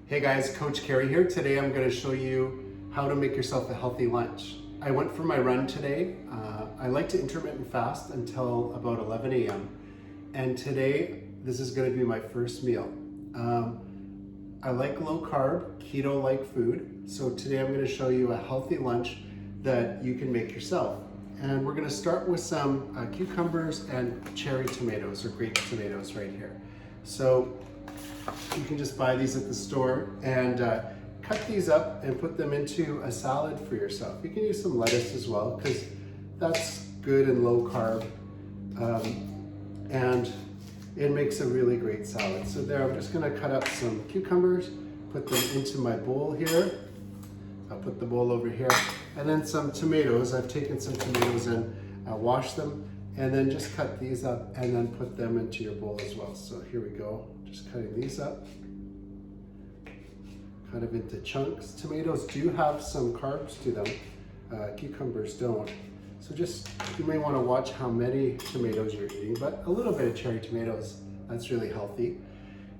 Hey guys, Coach Cary here. Today I'm going to show you how to make yourself a healthy lunch. I went for my run today. I like to intermittent fast until about 11 a.m. And today, this is going to be my first meal. I like low carb, keto-like food. So today I'm going to show you a healthy lunch that you can make yourself. And we're going to start with some cucumbers and cherry tomatoes or grape tomatoes right here. So you can just buy these at the store and cut these up and put them into a salad for yourself. You can use some lettuce as well because that's good and low carb, and it makes a really great salad. So there, I'm just gonna cut up some cucumbers, put them into my bowl here. I'll put the bowl over here, and then some tomatoes. I've taken some tomatoes and washed them, and then just cut these up and then put them into your bowl as well. So here we go, just cutting these up, kind of into chunks. Tomatoes do have some carbs to them, cucumbers don't. So just, you may want to watch how many tomatoes you're eating, but a little bit of cherry tomatoes, that's really healthy.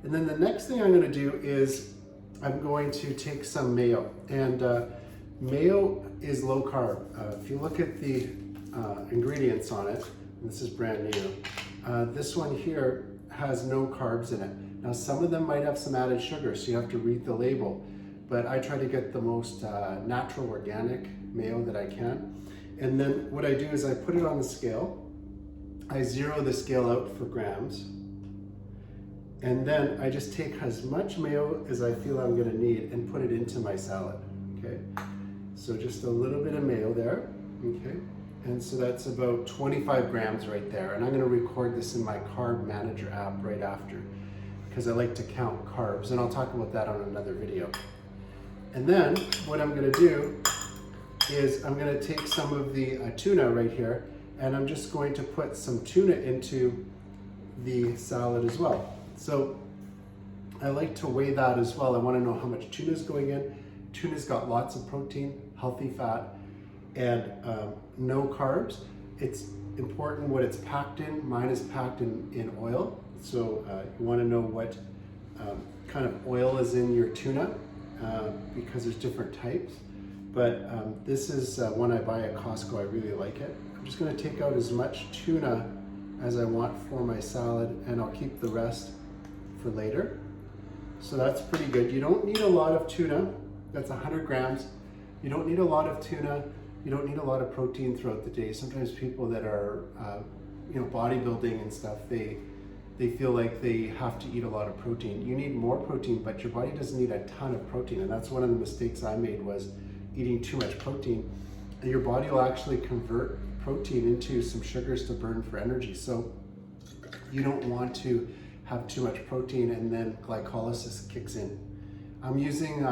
And then the next thing I'm going to do is I'm going to take some mayo, and mayo is low carb. If you look at the ingredients on it, this is brand new, this one here has no carbs in it. Now some of them might have some added sugar, so you have to read the label, but I try to get the most natural organic mayo that I can. And then what I do is I put it on the scale, I zero the scale out for grams, and then I just take as much mayo as I feel I'm gonna need and put it into my salad, okay? So just a little bit of mayo there, okay? And so that's about 25 grams right there. And I'm gonna record this in my Carb Manager app right after, because I like to count carbs, and I'll talk about that on another video. And then what I'm gonna do is I'm gonna take some of the tuna right here, and I'm just going to put some tuna into the salad as well. So I like to weigh that as well. I wanna know how much tuna is going in. Tuna's got lots of protein, healthy fat, and no carbs. It's important what it's packed in. Mine is packed in oil. So you wanna know what kind of oil is in your tuna because there's different types. But this is one I buy at Costco. I really like it. I'm just gonna take out as much tuna as I want for my salad, and I'll keep the rest for later. So that's pretty good. You don't need a lot of tuna. That's 100 grams. You don't need a lot of tuna. You don't need a lot of protein throughout the day. Sometimes people that are, bodybuilding and stuff, they feel like they have to eat a lot of protein. You need more protein, but your body doesn't need a ton of protein. And that's one of the mistakes I made, was eating too much protein. And your body will actually convert protein into some sugars to burn for energy. So you don't want to have too much protein and then glycolysis kicks in. I'm using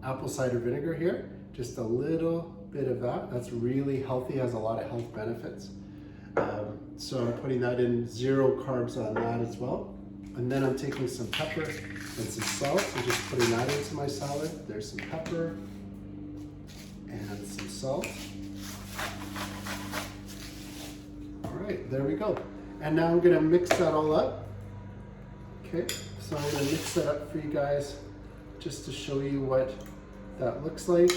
apple cider vinegar here, just a little bit of that. That's really healthy, has a lot of health benefits. So I'm putting that in, 0 carbs on that as well. And then I'm taking some pepper and some salt and just putting that into my salad. There's some pepper and some salt. All right, there we go. And now I'm gonna mix that all up. Okay, so I'm gonna mix that up for you guys just to show you what that looks like.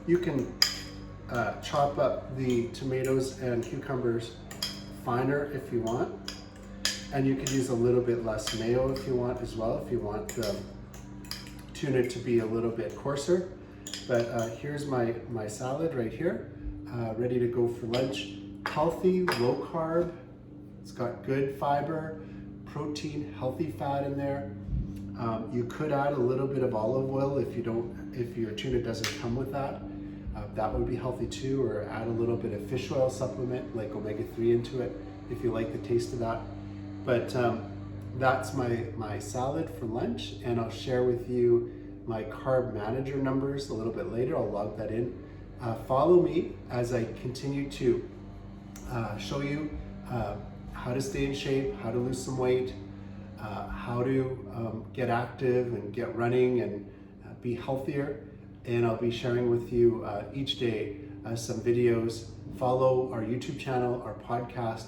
You can chop up the tomatoes and cucumbers finer if you want, and you could use a little bit less mayo if you want as well, if you want the tuna to be a little bit coarser. But here's my salad right here, ready to go for lunch. Healthy, low carb, it's got good fiber, protein, healthy fat in there. You could add a little bit of olive oil if your tuna doesn't come with that. That would be healthy too, or add a little bit of fish oil supplement like omega-3 into it if you like the taste of that. But that's my salad for lunch, and I'll share with you my Carb Manager numbers a little bit later. I'll log that in. Follow me as I continue to show you how to stay in shape, how to lose some weight, how to get active and get running and be healthier. And I'll be sharing with you each day some videos. Follow our YouTube channel, our podcast,